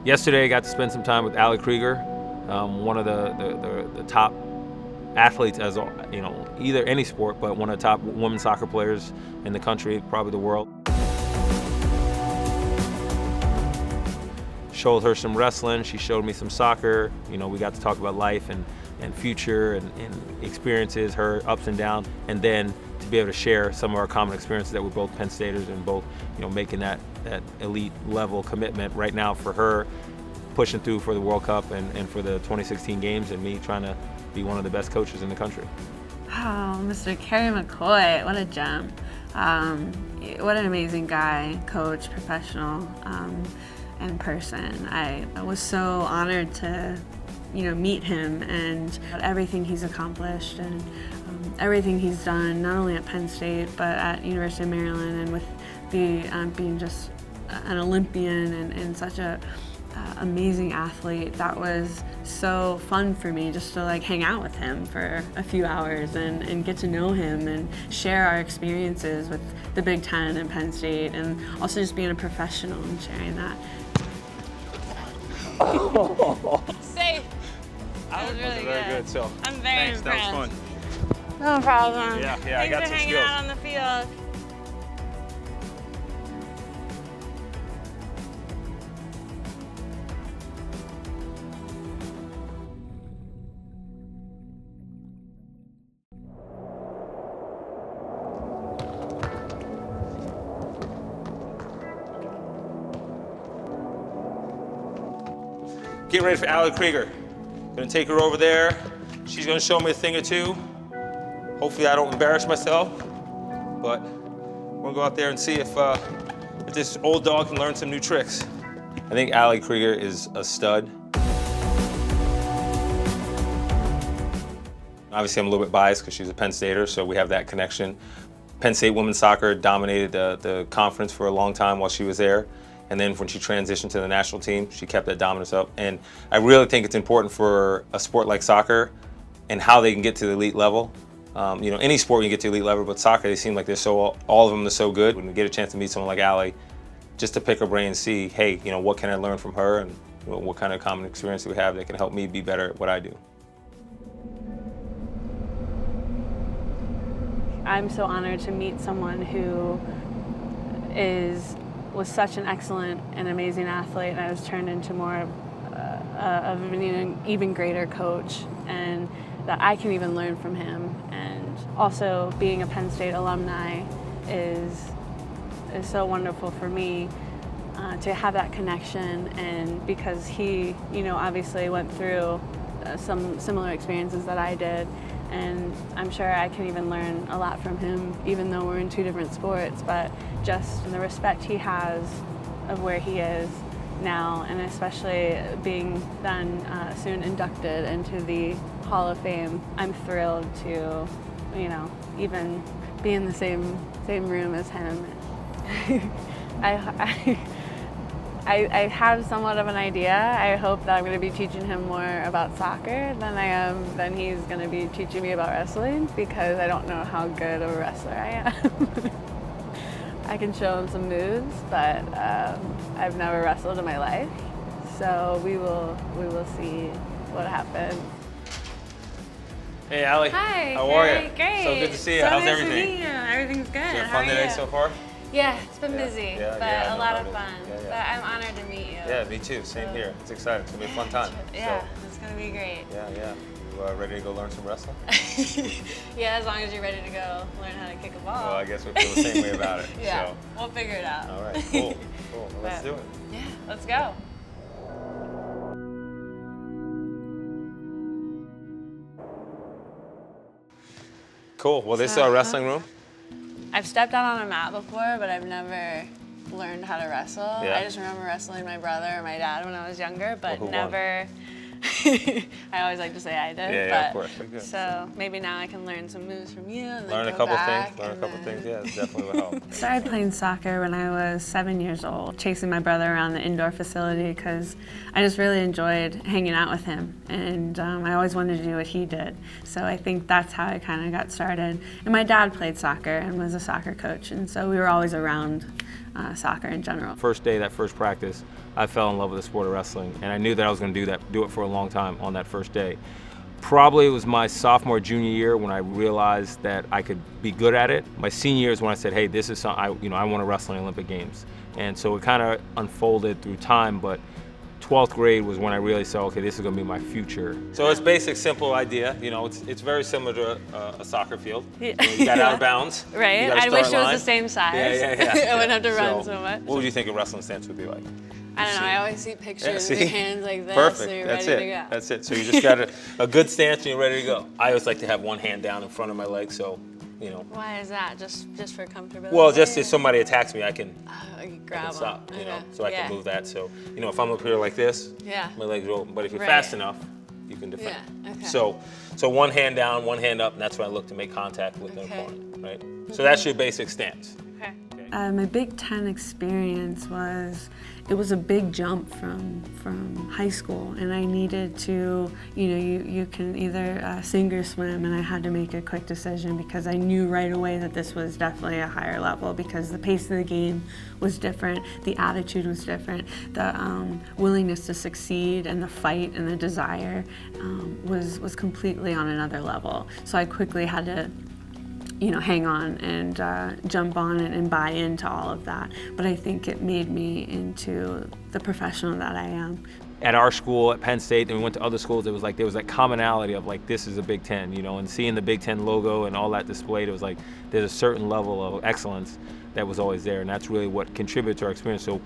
Yesterday, I got to spend some time with Krieger, one of the top athletes, as you know, either any sport, but one of the top women's soccer players in the country, probably the world. Showed her some wrestling. She showed me some soccer. You know, we got to talk about life and future and experiences, her ups and downs, and then to be able to share some of our common experiences that we're both Penn Staters and both, you know, making that elite level commitment right now for her, pushing through for the World Cup and for the 2016 games, and me trying to be one of the best coaches in the country. Oh, Mr. Kerry McCoy, what a gem. What an amazing guy, coach, professional, and person. I was so honored to, you know, meet him and everything he's accomplished and everything he's done, not only at Penn State, but at University of Maryland, and with the being just an Olympian and such a amazing athlete. That was so fun for me, just to like hang out with him for a few hours and get to know him and share our experiences with the Big Ten and Penn State, and also just being a professional and sharing that. Safe. That was really good. So I'm very impressed. That was fun. No problem. Yeah, Thanks I got for some hanging skills. out on the field. Get ready for Krieger. Gonna take her over there. She's gonna show me a thing or two. Hopefully I don't embarrass myself, but we're gonna go out there and see if this old dog can learn some new tricks. I think Krieger is a stud. Obviously I'm a little bit biased because she's a Penn Stater, so we have that connection. Penn State women's soccer dominated the conference for a long time while she was there. And then when she transitioned to the national team, she kept that dominance up. And I really think it's important for a sport like soccer and how they can get to the elite level. You know, any sport you get to the elite level, but soccer, they seem like they're so, all of them are so good. When we get a chance to meet someone like Allie, just to pick her brain and see, hey, you know, what can I learn from her, and what kind of common experience do we have that can help me be better at what I do. I'm so honored to meet someone who was such an excellent and amazing athlete, and I was turned into more of an even greater coach, and that I can even learn from him. And also being a Penn State alumni is so wonderful for me to have that connection, and because he, you know, obviously went through some similar experiences that I did, and I'm sure I can even learn a lot from him, even though we're in two different sports, but just the respect he has of where he is now, and especially being then soon inducted into the Hall of Fame. I'm thrilled to, you know, even be in the same room as him. I have somewhat of an idea. I hope that I'm going to be teaching him more about soccer than he's going to be teaching me about wrestling, because I don't know how good of a wrestler I am. I can show him some moves, but I've never wrestled in my life. So we will see what happens. Hey, Allie. Hi. How are you? Great. So good to see you. So How's nice everything? To meet you. Everything's good. Is it a How fun are day you? so far? Yeah, it's been busy, Yeah, but I a know lot about of it. fun. Yeah. But I'm honored to meet you. Yeah, me too. Same here. It's exciting. It's gonna be a fun time. Yeah, So, it's gonna be great. yeah. You ready to go learn some wrestling? Yeah, as long as you're ready to go learn how to kick a ball. Well, I guess we feel the same way about it. Yeah, So. we'll figure it out. All right. Cool. Well, let's do it. Yeah, let's go. Cool. Well, this is our wrestling room. I've stepped out on a mat before, but I've never learned how to wrestle. Yeah. I just remember wrestling my brother or my dad when I was younger, but Well, who never. I always like to say I did. Yeah, of course. Good. So maybe now I can learn some moves from you and then Learn a go couple back things. Yeah, it definitely will help. I started playing soccer when I was 7 years old, chasing my brother around the indoor facility because I just really enjoyed hanging out with him, and I always wanted to do what he did. So I think that's how I kind of got started. And my dad played soccer and was a soccer coach, and so we were always around soccer in general. First day, that first practice, I fell in love with the sport of wrestling, and I knew that I was going to do it for a long time on that first day. Probably it was my sophomore, junior year when I realized that I could be good at it. My senior year is when I said, hey, this is something, I want to wrestle in Olympic Games. And so it kind of unfolded through time, but 12th grade was when I really said, okay, this is going to be my future. So it's basic, simple idea. It's very similar to a soccer field. Yeah. You got out of bounds. Right. I wish it was the same size. Yeah. I wouldn't have to run so much. What would you think a wrestling stance would be like? I don't know. I always see pictures Yeah, of your hands like this. Perfect. So you're That's ready it. to go. That's it. So you just got a good stance and you're ready to go. I always like to have one hand down in front of my leg, so Why is that? Just for comfortability? Well, just if somebody attacks me, I can You grab stop, them. so I can move that. So, if I'm up here like this, my legs are open. But if you're fast enough, you can defend. Yeah, okay. So one hand down, one hand up, and that's when I look to make contact with the opponent, right? So that's your basic stance. Okay. My Big Ten experience was a big jump from high school, and I needed to, you can either sink or swim, and I had to make a quick decision because I knew right away that this was definitely a higher level because the pace of the game was different, the attitude was different, the willingness to succeed and the fight and the desire was completely on another level. So I quickly had to hang on and jump on it and buy into all of that. But I think it made me into the professional that I am. At our school, at Penn State, and we went to other schools, there was that commonality of this is a Big Ten, and seeing the Big Ten logo and all that displayed, it was there's a certain level of excellence that was always there, and that's really what contributed to our experience. So,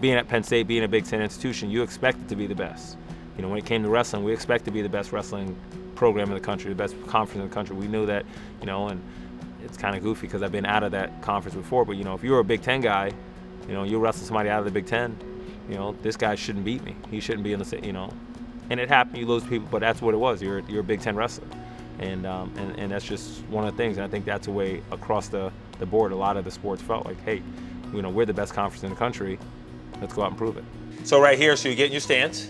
being at Penn State, being a Big Ten institution, you expect it to be the best. When it came to wrestling, we expect to be the best wrestling program in the country, the best conference in the country. We knew that, and it's kind of goofy because I've been out of that conference before, but if you're a Big Ten guy, you wrestle somebody out of the Big Ten, this guy shouldn't beat me. He shouldn't be in the same, and it happened, you lose people, but that's what it was. You're a Big Ten wrestler. And that's just one of the things, and I think that's a way across the board a lot of the sports felt like, hey, we're the best conference in the country, let's go out and prove it. So right here, so you get in your stance,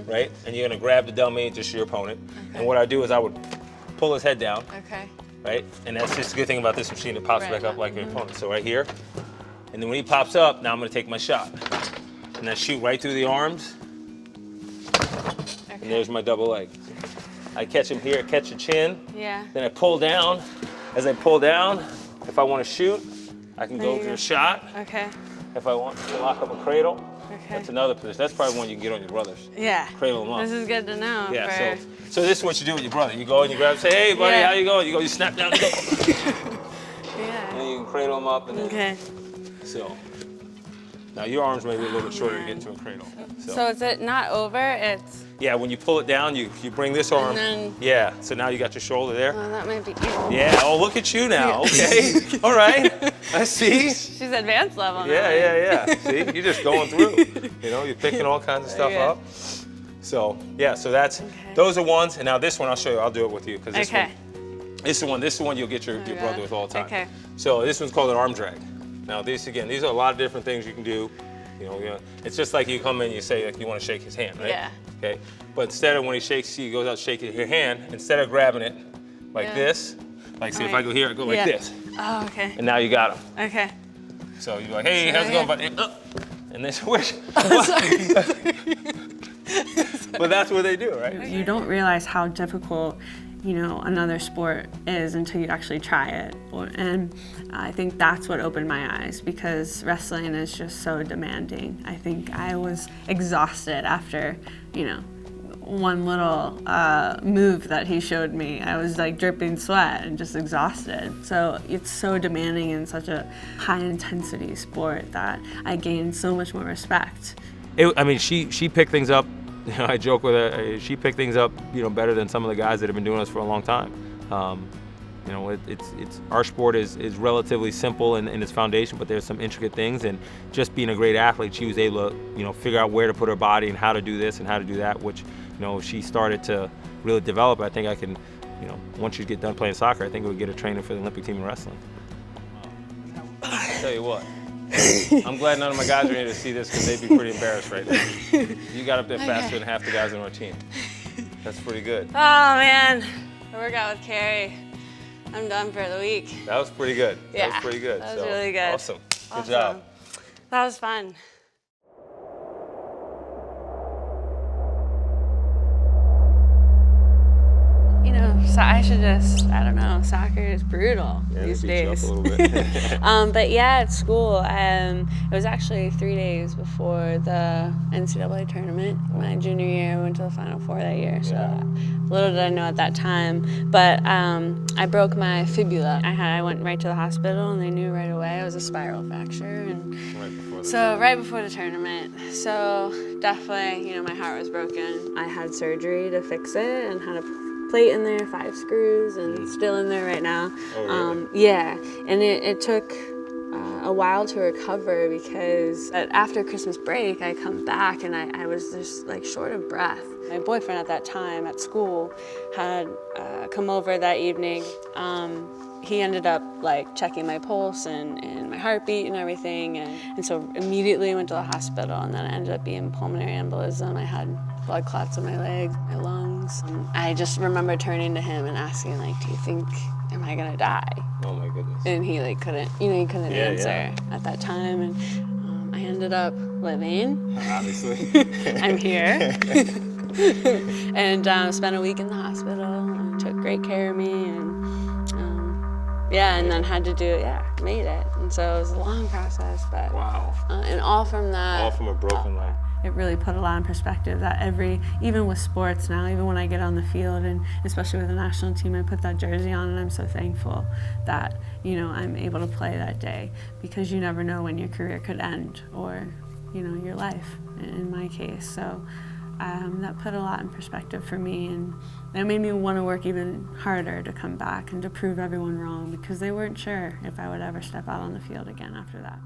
right? And you're gonna grab the dummy, just your opponent. Okay. And what I do is I would pull his head down. Okay. Right? And that's just a good thing about this machine. It pops back up like your opponent. So right here. And then when he pops up, now I'm going to take my shot. And I shoot right through the arms. Okay. And there's my double leg. I catch him here, catch the chin. Yeah. Then I pull down. As I pull down, if I want to shoot, I can go to a shot. Okay. If I want to lock up a cradle, okay. That's another position. That's probably one you can get on your brothers. Yeah. Cradle them up. This is good to know. Yeah, so this is what you do with your brother. You go and you grab, say, hey, buddy, how you going? You go, you snap down and go. Yeah. And then you can cradle them up. And then, okay. So, now your arms may be a little bit shorter to get into a cradle. So is it not over? It's... Yeah, when you pull it down, you bring this arm. And then... Yeah, so now you got your shoulder there. Oh, that might be easy. Yeah, oh, look at you now. Okay, all right. I see. She's advanced level now. Yeah. See, you're just going through. You're picking all kinds of stuff up. So, yeah, so that's, those are ones. And now this one, I'll show you. I'll do it with you. Because this is the one you'll get your brother with all the time. Okay. So this one's called an arm drag. Now these are a lot of different things you can do. It's just like you come in and you say you want to shake his hand, right? Yeah. Okay. But instead of when he shakes, he goes out shaking your hand, instead of grabbing it like this, see if I go here, I go like this. Oh, okay. And now you got him. Okay. So you're like, hey, how's it going, buddy? And then switch. But that's what they do, right? You don't realize how difficult, another sport is until you actually try it. And I think that's what opened my eyes because wrestling is just so demanding. I think I was exhausted after, one little move that he showed me. I was dripping sweat and just exhausted. So it's so demanding in such a high intensity sport that I gained so much more respect. She picked things up. I joke with her. She picked things up, better than some of the guys that have been doing this for a long time. It's our sport is relatively simple in its foundation, but there's some intricate things. And just being a great athlete, she was able to, figure out where to put her body and how to do this and how to do that, which if she started to really develop, I think I can, once you get done playing soccer, I think we'll get a trainer for the Olympic team in wrestling. I'll tell you what, I'm glad none of my guys are here to see this because they'd be pretty embarrassed right now. You got up there faster than half the guys on our team. That's pretty good. Oh man, the workout with Kerry. I'm done for the week. That was pretty good. Yeah, that was pretty good. That was really good. Awesome. Good job. That was fun. So I should I don't know, soccer is brutal these days. You up a little bit. But yeah, at school, it was actually 3 days before the NCAA tournament. My junior year, I went to the Final Four that year, so little did I know at that time. But I broke my fibula. I went right to the hospital, and they knew right away it was a spiral fracture. And right before the tournament. So definitely, my heart was broken. I had surgery to fix it and had a plate in there, 5 screws, and still in there right now. Oh, really? Yeah, and it took a while to recover because after Christmas break, I come back and I was just like short of breath. My boyfriend at that time at school had come over that evening. He ended up like checking my pulse and my heartbeat and everything, and so immediately went to the hospital, and then it ended up being pulmonary embolism. I had blood clots in my legs, my lungs. I just remember turning to him and asking, like, do you think, am I gonna die? Oh my goodness. And he like couldn't answer at that time, and I ended up living. Obviously. I'm here. And spent a week in the hospital, and took great care of me, and and then had to made it. And so it was a long process, but wow. And all from that. All from a broken leg. It really put a lot in perspective that even with sports now, even when I get on the field, and especially with the national team, I put that jersey on, and I'm so thankful that, I'm able to play that day, because you never know when your career could end, or, your life, in my case. So that put a lot in perspective for me, and it made me want to work even harder to come back and to prove everyone wrong, because they weren't sure if I would ever step out on the field again after that.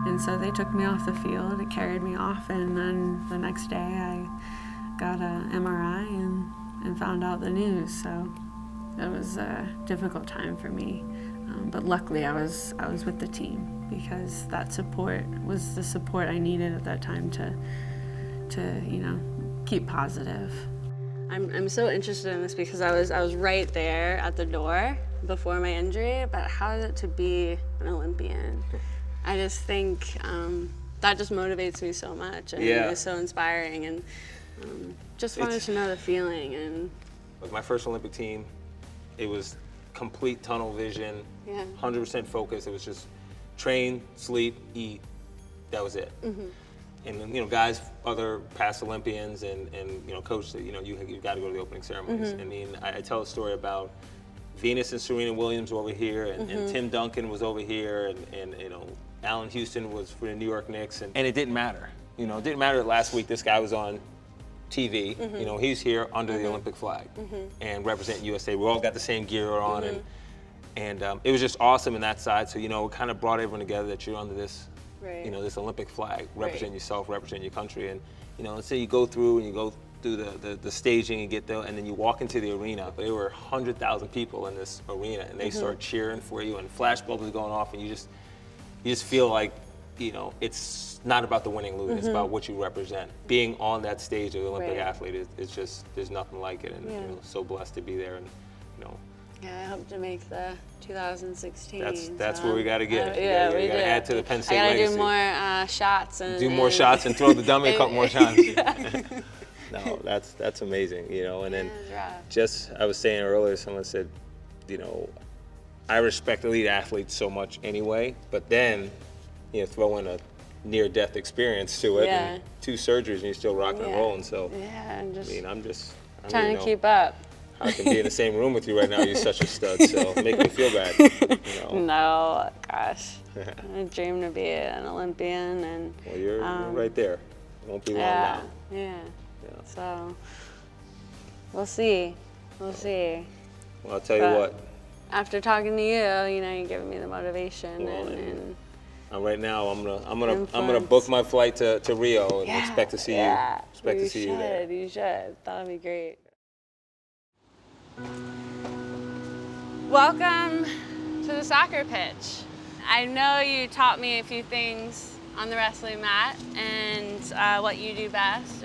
And so they took me off the field, it carried me off, and then the next day I got an MRI and found out the news. So it was a difficult time for me. But luckily I was with the team, because that support was the support I needed at that time to keep positive. I'm so interested in this because I was right there at the door before my injury, but how is it to be an Olympian? I just think that just motivates me so much, and it's so inspiring, and just wanted to know the feeling. And with my first Olympic team, it was complete tunnel vision, 100% focus. It was just train, sleep, eat. That was it. And then, guys, other past Olympians and coach, you've got to go to the opening ceremonies. I mean, I tell a story about Venus and Serena Williams over here, and Tim Duncan was over here, and Allen Houston was for the New York Knicks, and it didn't matter. It didn't matter that last week this guy was on TV. He's here under the Olympic flag and representing USA. We all got the same gear on, and it was just awesome in that side. So it kind of brought everyone together that you're under this, this Olympic flag, represent yourself, represent your country, and let's say you go through and you go through the staging and get there, and then you walk into the arena. There were 100,000 people in this arena, and they start cheering for you, and flash bulbs are going off, and you just feel like, it's not about the winning losing, it's about what you represent. Being on that stage of the Olympic athlete is just, there's nothing like it, and so blessed to be there, and Yeah, I hope to make the 2016. That's where we got to get. Yeah, we got to add to the Penn State legacy. legacy. I gotta do more shots and do more shots and throw the dummy a couple more times. No, that's amazing, and then I was saying earlier, someone said, I respect elite athletes so much anyway, but then, throw in a near-death experience to it, and 2 surgeries, and you're still rocking and rolling. So, I'm just I'm just trying to keep up. I can be in the same room with you right now. You're such a stud, so make me feel bad. You know? No, gosh. I dream to be an Olympian, and Well, you're right there. It won't be long yeah, now. yeah. Yeah. So we'll see. We'll see. Well, I'll tell you But what. after talking to you, you know, you're giving me the motivation Well, and right now, I'm gonna Influence. book my flight to Rio and expect to see you. yeah, Expect to see you there. You should. That would be great. Welcome to the soccer pitch. I know you taught me a few things on the wrestling mat and what you do best,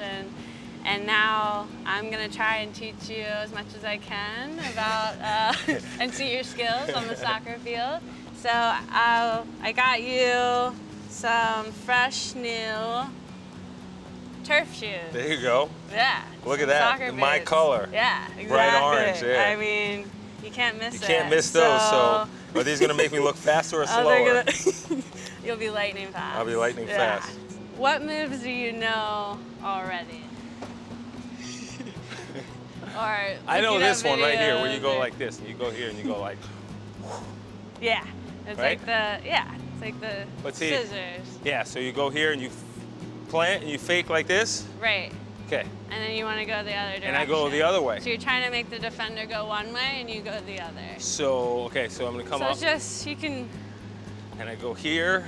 and now I'm gonna try and teach you as much as I can about and see your skills on the soccer field. So I got you some fresh new turf shoes. There you go. Yeah. Look some at that. soccer My boots. color. Yeah, exactly. Bright orange, yeah. I mean, you can't miss it. You can't miss those. So are these gonna make me look faster or slower? You'll be lightning fast. I'll be lightning fast. What moves do you know already? Or I know looking at this one right here, where you videos go or- like this, and you go here, and you go like. Yeah, it's Right? like the But see- scissors. Yeah. So you go here and you plant and you fake like this. Right. Okay. And then you want to go the other direction. And I go the other way. So you're trying to make the defender go one way and you go the other. So okay. So I'm gonna come So up it's just, you can and I go here.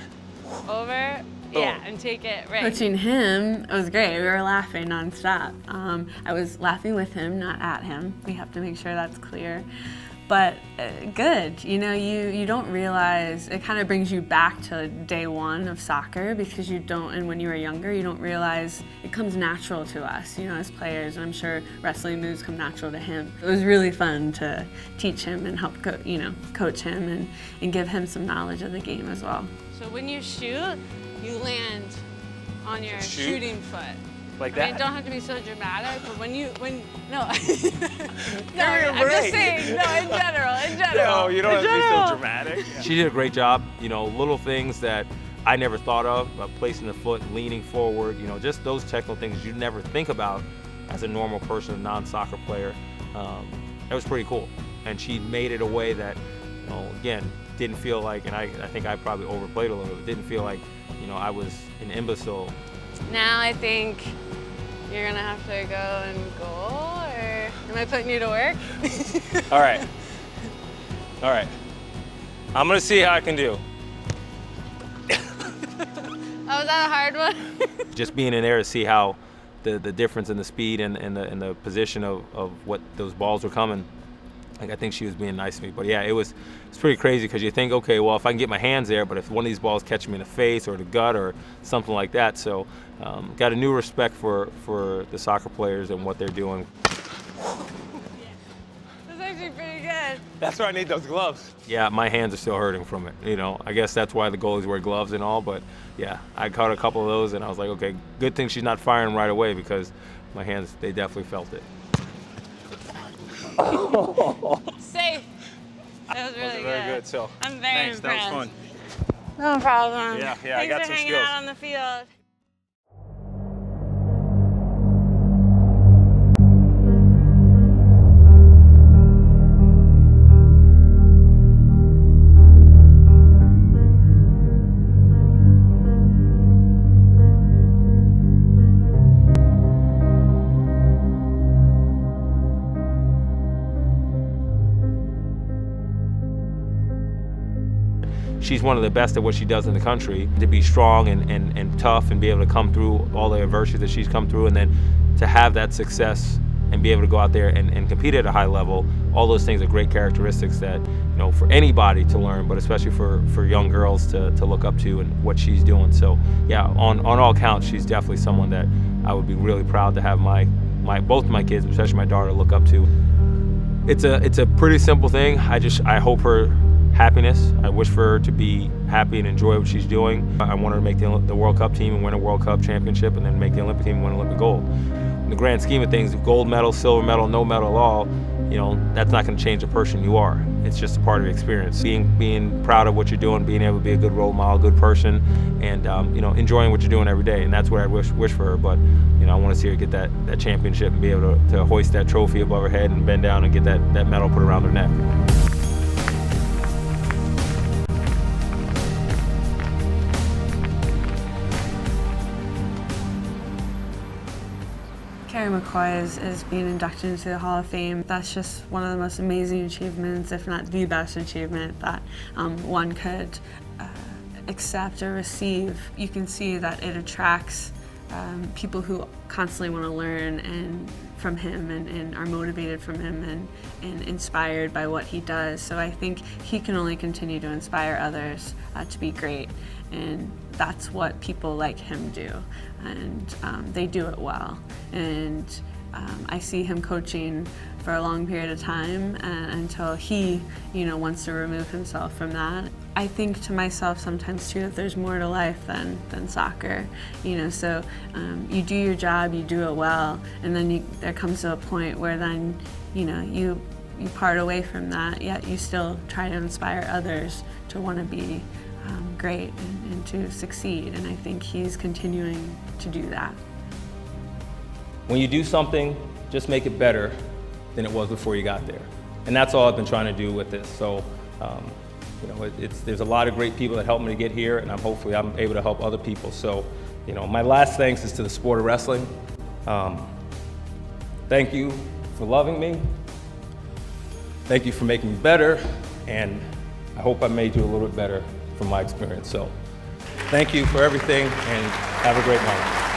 over, Boom. yeah, and take it right. Coaching him, it was great. We were laughing nonstop. I was laughing with him, not at him. We have to make sure that's clear. But good, you know, you don't realize, it kind of brings you back to day one of soccer because you don't, and when you were younger, you don't realize it comes natural to us, you know, as players, and I'm sure wrestling moves come natural to him. It was really fun to teach him and help coach him and give him some knowledge of the game as well. So when you shoot, you land on your Shoot? shooting foot. Like I mean, that. it don't have to be so dramatic, but no, no, I'm break. just saying, no, in general. No, you don't have to be so general. dramatic. She did a great job. You know, little things that I never thought of, placing the foot, leaning forward. You know, just those technical things you never think about as a normal person, a non-soccer player. That was pretty cool. And she made it a way that, you know, again, didn't feel like, and I think I probably overplayed a little bit. Didn't feel like, you know, I was an imbecile. Now I think you're gonna have to go and goal, or am I putting you to work? All right. All right. I'm gonna see how I can do. Oh, was that a hard one? Just being in there to see how the difference in the speed and the position of what those balls were coming. Like, I think she was being nice to me. But yeah, it's pretty crazy because you think, okay, well, if I can get my hands there, but if one of these balls catch me in the face or the gut or something like that. So got a new respect for the soccer players and what they're doing. That's actually pretty good. That's why I need those gloves. Yeah, my hands are still hurting from it. You know, I guess that's why the goalies wear gloves and all. But yeah, I caught a couple of those and I was like, okay, good thing she's not firing right away because my hands, they definitely felt it. Safe. That was really Very good. So I'm very thanks. impressed. That was fun. No problem. Yeah, I Thanks got for some hanging skills. out on the field. She's one of the best at what she does in the country. To be strong and tough and be able to come through all the adversity that she's come through, and then to have that success and be able to go out there and compete at a high level, all those things are great characteristics that, you know, for anybody to learn, but especially for young girls to look up to and what she's doing. So yeah, on all counts, she's definitely someone that I would be really proud to have both my kids, especially my daughter, look up to. It's a pretty simple thing. I hope her happiness. I wish for her to be happy and enjoy what she's doing. I want her to make the World Cup team and win a World Cup championship, and then make the Olympic team and win Olympic gold. In the grand scheme of things, gold medal, silver medal, no medal at all, you know, that's not going to change the person you are. It's just a part of the experience. Being proud of what you're doing, being able to be a good role model, good person, and you know, enjoying what you're doing every day. And that's what I wish for her. But you know, I want to see her get that championship and be able to hoist that trophy above her head and bend down and get that medal put around her neck. Kerry McCoy is being inducted into the Hall of Fame. That's just one of the most amazing achievements, if not the best achievement that one could accept or receive. You can see that it attracts people who constantly want to learn from him and are motivated from him and inspired by what he does. So I think he can only continue to inspire others to be great, and that's what people like him do, and they do it well. And I see him coaching for a long period of time until he, you know, wants to remove himself from that. I think to myself sometimes too that there's more to life than soccer, you know. So you do your job, you do it well, and then there comes to a point where then, you know, you part away from that, yet you still try to inspire others to want to be great and to succeed. And I think he's continuing to do that. When you do something, just make it better than it was before you got there. And that's all I've been trying to do with this. So, you know, there's a lot of great people that helped me to get here, and hopefully I'm able to help other people. So, you know, my last thanks is to the sport of wrestling. Thank you for loving me. Thank you for making me better, and I hope I made you a little bit better from my experience. So, thank you for everything, and have a great night.